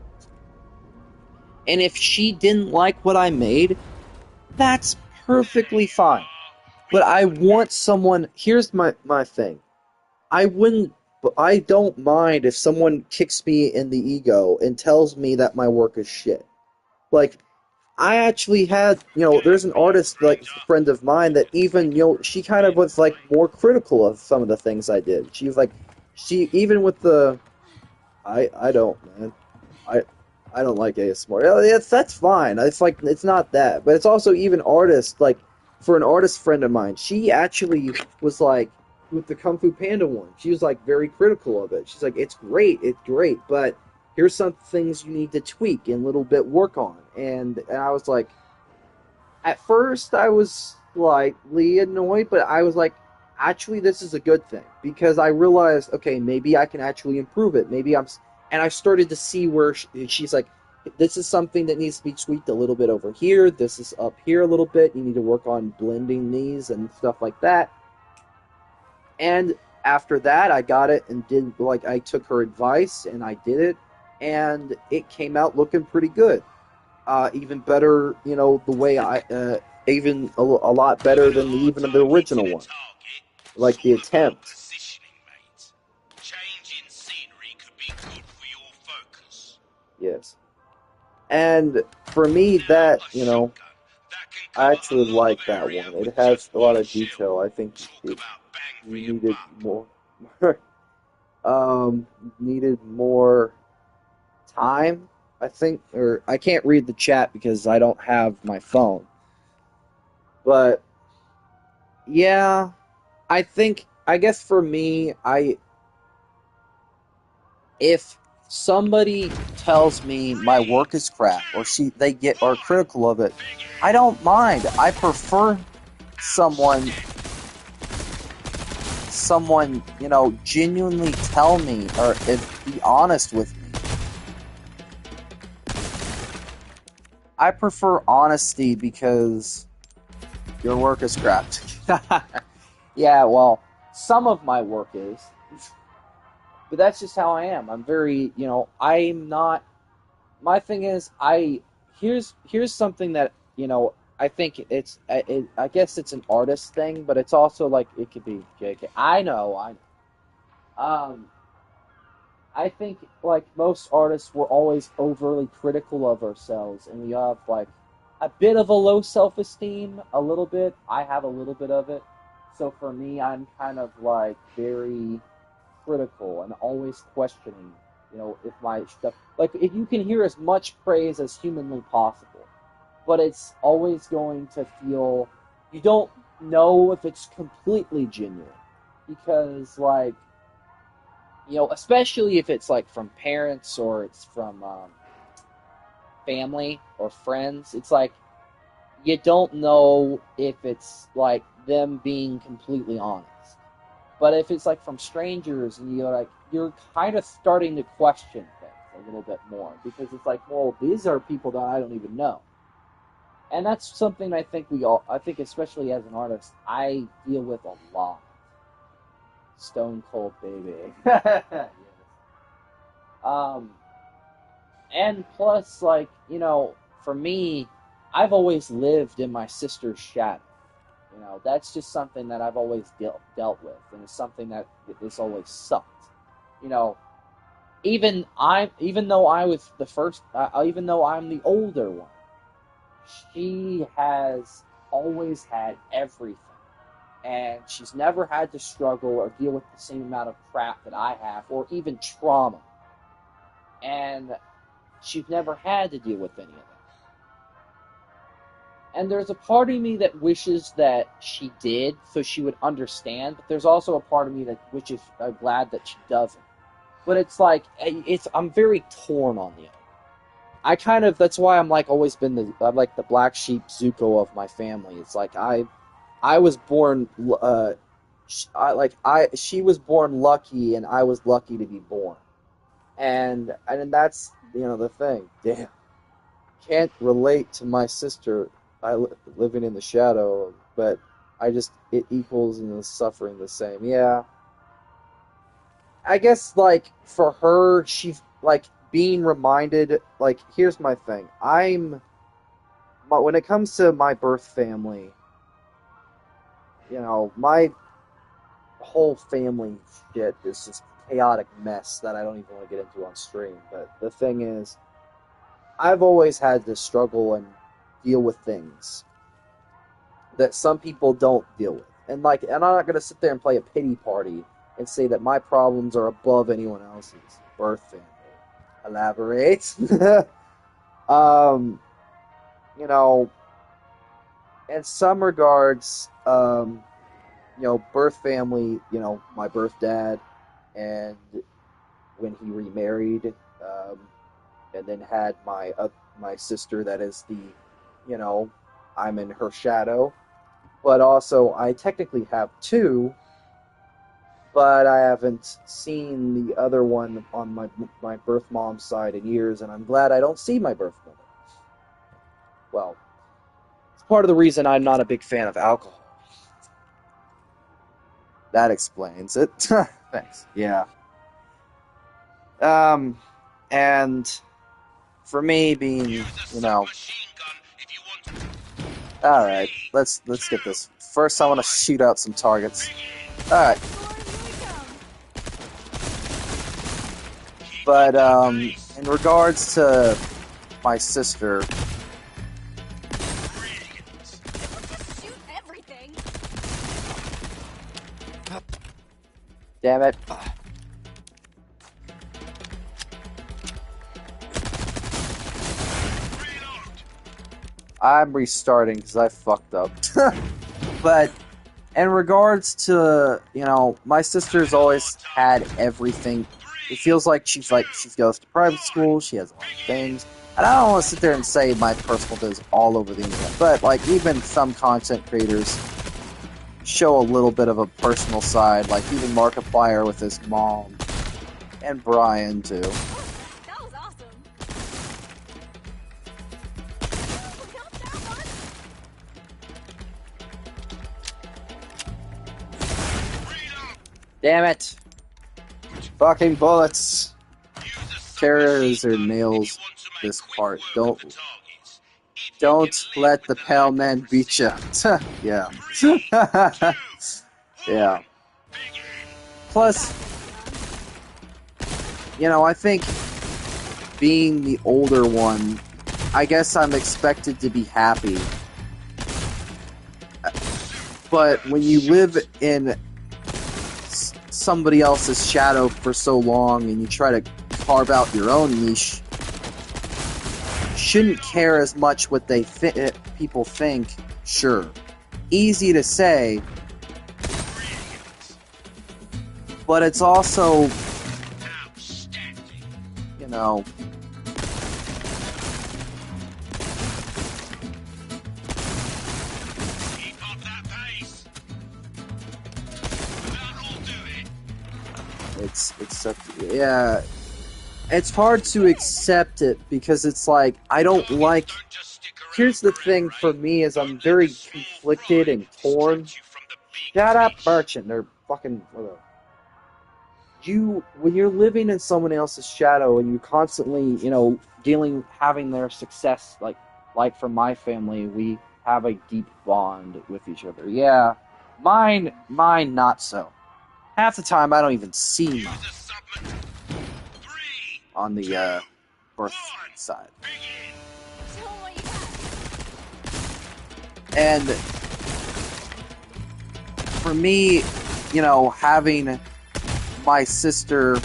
And if she didn't like what I made, that's perfectly fine. But I want someone. Here's my thing. I wouldn't. I don't mind if someone kicks me in the ego and tells me that my work is shit. Like, I actually had, there's an artist, like, a friend of mine that even, she kind of was, like, more critical of some of the things I did. She was like, even with the, I don't, man. I, I don't like ASMR. Yeah, that's fine. It's like, it's not that. But it's also even artists, like, for an artist friend of mine, she actually was like, with the Kung Fu Panda one, she was, like, very critical of it. She's like, it's great, but here's some things you need to tweak and a little bit work on. And I was like, at first I was slightly annoyed, but I was like, actually, this is a good thing because I realized, okay, maybe I can actually improve it. And I started to see where she's like, this is something that needs to be tweaked a little bit over here. This is up here a little bit. You need to work on blending these and stuff like that. And after that, I got it and I took her advice and I did it, and it came out looking pretty good. Even better, the way even a lot better than even the original one, like the attempt. Changing scenery could be good for your focus. Yes, and for me, that Now, a shotgun that can I cover actually a lot of like that area one. It with has just a lot one of shell. detail. I think Talk about bang you for your needed buck. more, needed more time. I think, or I can't read the chat because I don't have my phone. But yeah, I guess for me, if somebody tells me my work is crap or they get are critical of it, I don't mind. I prefer someone genuinely tell me or be honest with me. I prefer honesty because your work is crap. Yeah, well, some of my work is. But that's just how I am. I'm very, I'm not. My thing is, here's something that I think I guess it's an artist thing, but it's also like it could be JK. I know, I know. I think like most artists, we're always overly critical of ourselves, and we have like a bit of a low self-esteem, a little bit. I have a little bit of it. So for me, I'm kind of like very critical and always questioning, if my stuff, like, if you can hear as much praise as humanly possible, but it's always going to feel, you don't know if it's completely genuine, because, like, especially if it's, like, from parents or it's from family or friends, it's like, you don't know if it's, like, them being completely honest. But if it's like from strangers and you're kind of starting to question things a little bit more because it's like, well, these are people that I don't even know. And that's something I think especially as an artist, I deal with a lot. Stone Cold Baby. Yes. Um, and plus, like, for me, I've always lived in my sister's shadow. That's just something that I've always dealt with, and it's something that has always sucked. You know, even though I was the first, even though I'm the older one, she has always had everything, and she's never had to struggle or deal with the same amount of crap that I have, or even trauma, and she's never had to deal with any of that. And there's a part of me that wishes that she did, so she would understand. But there's also a part of me that wishes, glad that she doesn't. But it's like I'm very torn on the. That's why I'm like always been I'm like the black sheep Zuko of my family. It's like I was born, she was born lucky, and I was lucky to be born. And that's the thing. Damn, can't relate to my sister living in the shadow, but it equals in the suffering the same. Yeah. I guess, like, for her, she's, like, being reminded, like, here's my thing. When it comes to my birth family, my whole family shit is just chaotic mess that I don't even want to get into on stream. But the thing is, I've always had to struggle and deal with things that some people don't deal with. And I'm not gonna sit there and play a pity party and say that my problems are above anyone else's birth family. Elaborate. um, you know, in some regards, birth family, my birth dad, and when he remarried, and then had my sister that is I'm in her shadow. But also, I technically have two, but I haven't seen the other one on my birth mom's side in years, and I'm glad I don't see my birth mother. Well, it's part of the reason I'm not a big fan of alcohol. That explains it. Thanks. Yeah. And for me being, Alright, let's get this. First I want to shoot out some targets. Alright. But, in regards to my sister... Shoot everything. Damn it. I'm restarting because I fucked up. But in regards to, my sister's always had everything. It feels like she goes to private school, she has a lot of things. And I don't want to sit there and say my personal biz all over the internet, but like even some content creators show a little bit of a personal side, like even Markiplier with his mom, and Brian too. That was awesome. Oh, not that one. Damn it! Fucking bullets! Terrorizer nails this part. Don't let the pale man beat you. Yeah. Yeah. Plus, I think being the older one, I guess I'm expected to be happy. But when you live in somebody else's shadow for so long and you try to carve out your own niche, shouldn't care as much what people think. Sure, easy to say, but it's also, yeah, it's hard to accept it because it's like, I don't like... Here's the thing for me is I'm very conflicted and torn. Shut up, Merchant. They're fucking... When you're living in someone else's shadow and you constantly, having their success, like for my family, we have a deep bond with each other. Yeah, mine not so. Half the time I don't even see mine on the birth side. And for me, having my sister,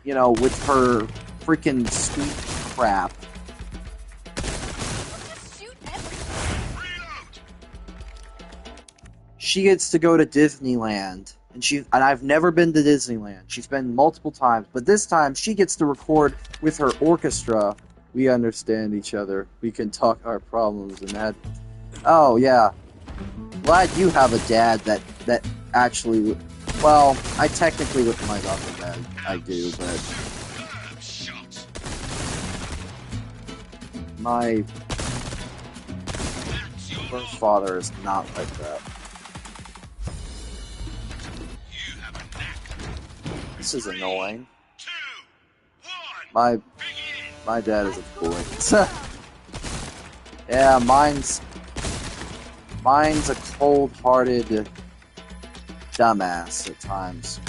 with her freaking sweet crap. She gets to go to Disneyland, and I've never been to Disneyland. She's been multiple times, but this time she gets to record with her orchestra. We understand each other. We can talk our problems and that. Oh yeah, glad you have a dad that actually. Well, I technically with my other dad I do, but My birth father is not like that. You have a knack. This is annoying. 2, 1. My dad is a boy. Yeah, mine's a cold-hearted dumbass at times.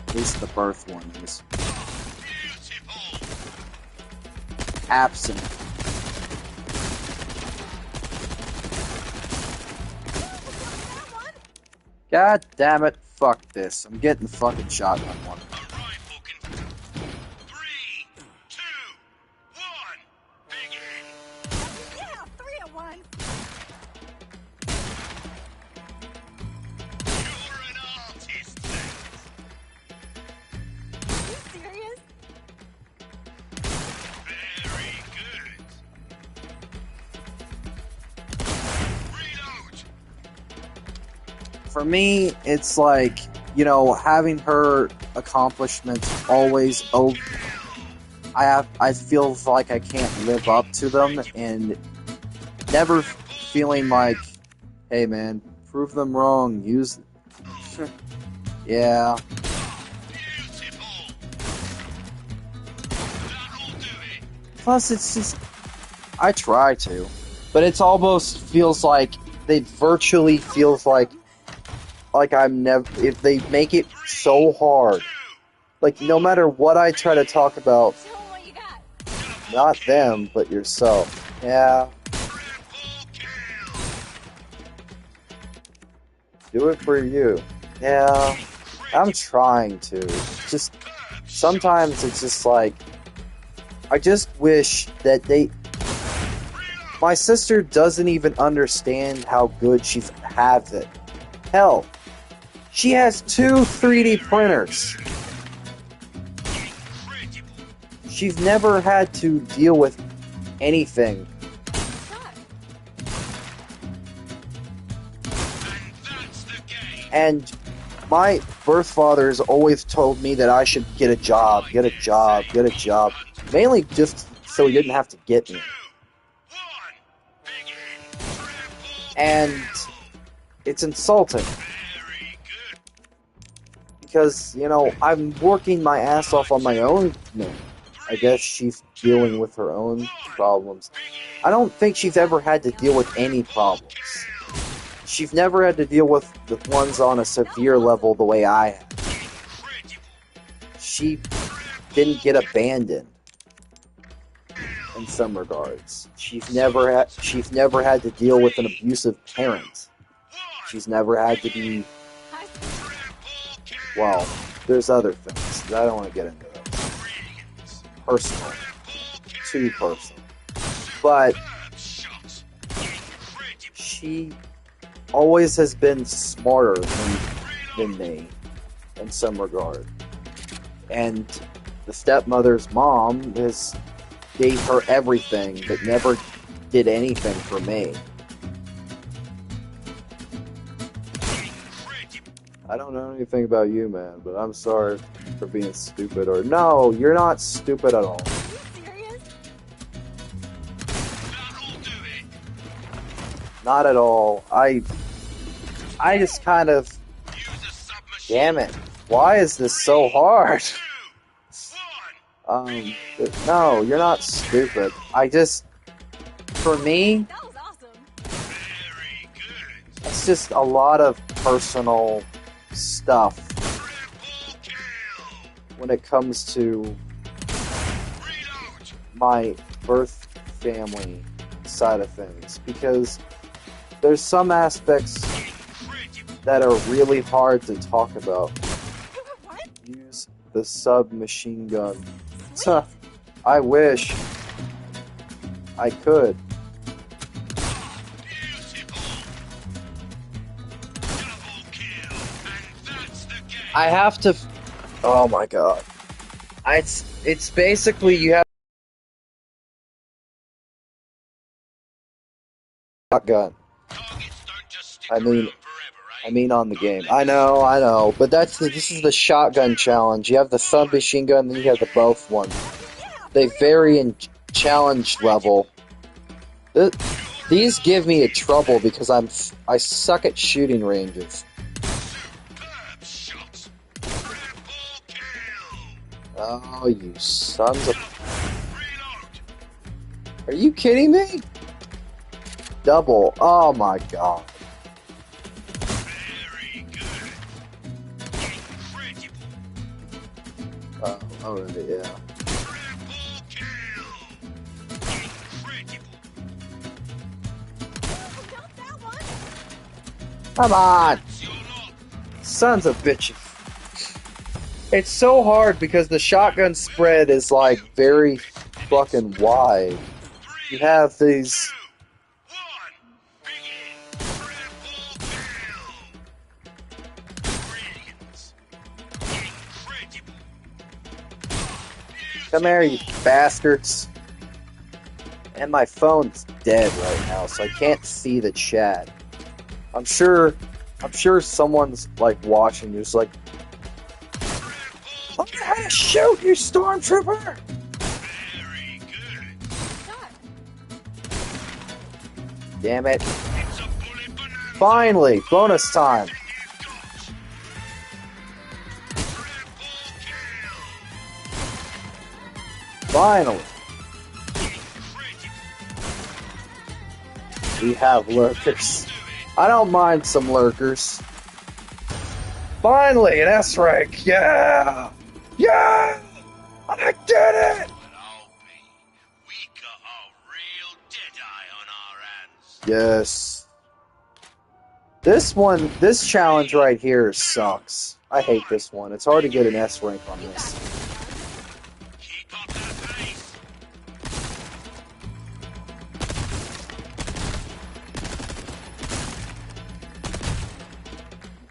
At least the birth one is. Absent. God damn it, fuck this. I'm getting the fucking shotgun one. A rifle can. 3, 2, 1. Begin. Yeah, 3 at once. You're an artist, then. Are you serious? Very good. Reload. For me, it's like, you know, having her accomplishments always I feel like I can't live up to them, and never feeling like, hey man, prove them wrong, use yeah. Beautiful. That'll do it. Plus it's just I try to, but it's almost feels like it virtually feels like I'm never, if they make it so hard, like no matter what I try to talk about, Show 'em what you got. not them, but yourself. Yeah, do it for you. Yeah, I'm trying to. Just, sometimes it's just like, I just wish that my sister doesn't even understand how good she has it. Hell, she has 2 3D printers. She's never had to deal with anything. Shot. And my birth father has always told me that I should get a job. Mainly just so he didn't have to get me. And it's insulting. Because, you know, I'm working my ass off on my own. I guess she's dealing with her own problems. I don't think she's ever had to deal with any problems. She's never had to deal with the ones on a severe level the way I have. She didn't get abandoned in some regards. She's never had to deal with an abusive parent. She's never had to be, well, there's other things. I don't want to get into those. Personal. Too personal. But she always has been smarter than me in some regard. And the stepmother's mom gave her everything, but never did anything for me. I don't know anything about you, man, but I'm sorry for being stupid. Or no, you're not stupid at all. Are you serious? Not at all. I just kind of, damn it. Why is this so hard? But no, you're not stupid. For me, That was awesome. it's just a lot of personal stuff when it comes to my birth family side of things, because there's some aspects that are really hard to talk about. What? Use the submachine gun. Huh, I wish I could. I have to. Oh my god! It's basically you have shotgun. I mean on the game. I know, but this is the shotgun challenge. You have the submachine gun, then you have the both one. They vary in challenge level. These give me a trouble because I suck at shooting ranges. Superb shot. Triple kill. Oh, you sons of... Reload. Are you kidding me? Double. Oh my god. Very good. Incredible. Oh, yeah. Triple kill. Incredible. Oh, not that one. Come on! It's your lot. Sons of bitches. It's so hard because the shotgun spread is like very fucking wide. You have these... 2, 1, begin. Triple kill. Brilliant. Incredible. Come here, you bastards. And my phone's dead right now, so I can't see the chat. I'm sure someone's like watching, who's like, "Learn how to shoot, you stormtrooper!" Very good. Shot. Damn it! It's a bullet banana. Finally, bonus time. You've got. Triple kill. Finally, Incredible. we have lurkers. I don't mind some lurkers. Finally, an S rank. Yeah, yeah, I did it. Well, I'll be. We got a real deadeye on our hands. Yes. This challenge right here sucks. I hate this one. It's hard to get an S rank on You got this. it. Keep up that pace.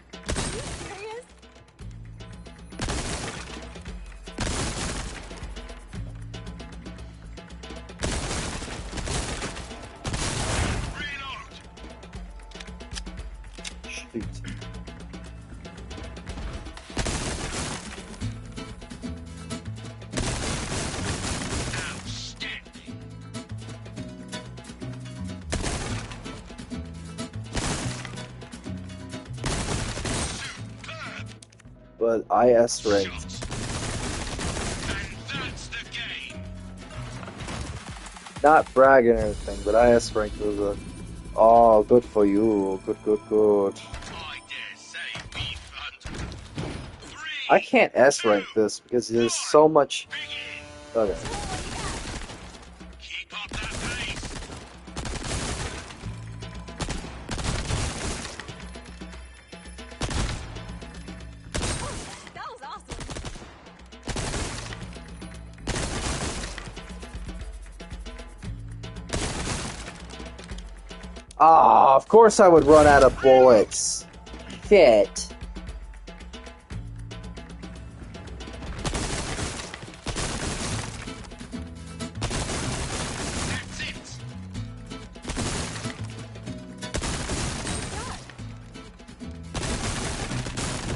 Are you serious? Reload. Shoot. Outstanding. Superb But I S ranked. shot. And that's the game. Not bragging or anything, but I S ranked was a. Oh, good for you. Good, good, good. I dare say we've hunted. 3, I can't S rank this because there's so much. begin. Okay. Keep up that pace. That was awesome. Ah, of course I would run out of bullets. Shit. That's it.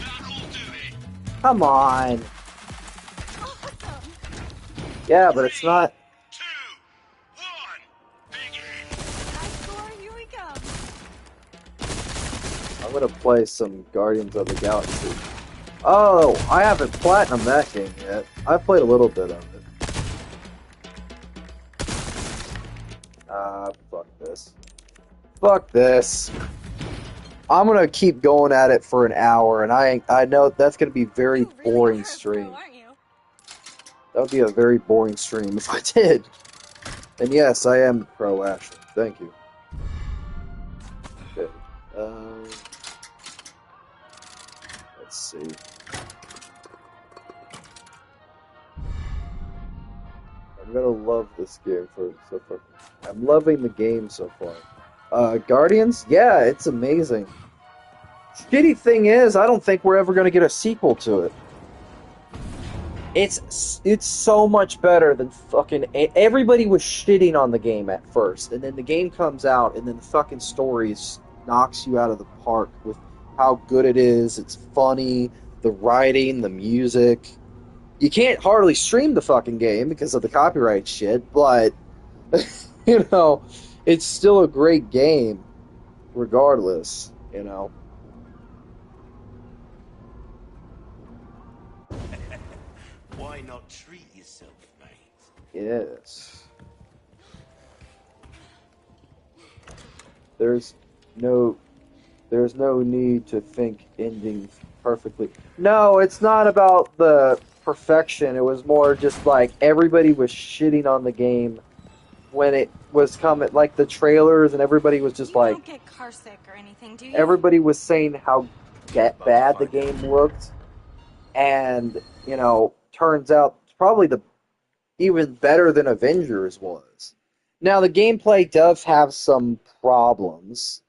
That'll do it. Come on. Awesome. Yeah, but it's not. 2, 1, begin. High score, here we come. I'm gonna play some Guardians of the Galaxy. Oh, I haven't platinum that game yet. I've played a little bit of it. Ah, fuck this. Fuck this. I'm gonna keep going at it for an hour, and I know that's gonna be very You really boring are a stream. pro, aren't you? That would be a very boring stream if I did. And yes, I am pro Ashley. Thank you. Okay. Let's see. I'm gonna love this game for so far. I'm loving the game so far. Guardians? Yeah, it's amazing. Shitty thing is, I don't think we're ever gonna get a sequel to it. It's so much better than fucking... Everybody was shitting on the game at first, and then the game comes out, and then the fucking story knocks you out of the park with how good it is. It's funny, the writing, the music. You can't hardly stream the fucking game because of the copyright shit, but you know, it's still a great game regardless, you know. Why not treat yourself, mate? Yes. There's no there's no need to think endings perfectly. No, it's not about the perfection. It was more just like everybody was shitting on the game when it was coming, like the trailers, and everybody was just You like, don't get car sick or anything, do you? everybody was saying how About to bad the find out. game looked, and you know, turns out probably the even better than Avengers was. Now the gameplay does have some problems,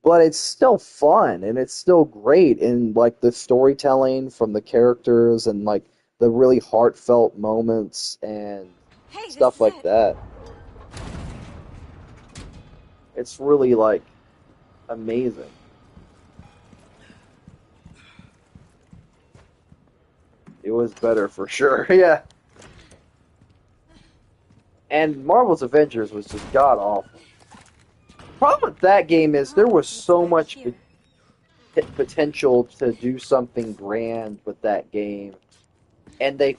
but it's still fun and it's still great in like the storytelling from the characters and like the really heartfelt moments and Hey, this stuff is like it. that. It's really like amazing. It was better for sure. Yeah. And Marvel's Avengers was just god awful. Problem with that game is there Oh, was it's so back much here. potential to do something grand with that game, and they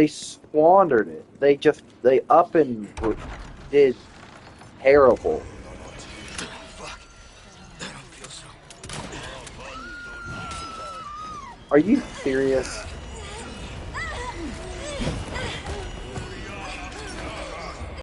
squandered it. They up and did terrible. Fuck. I don't feel so. Are you serious?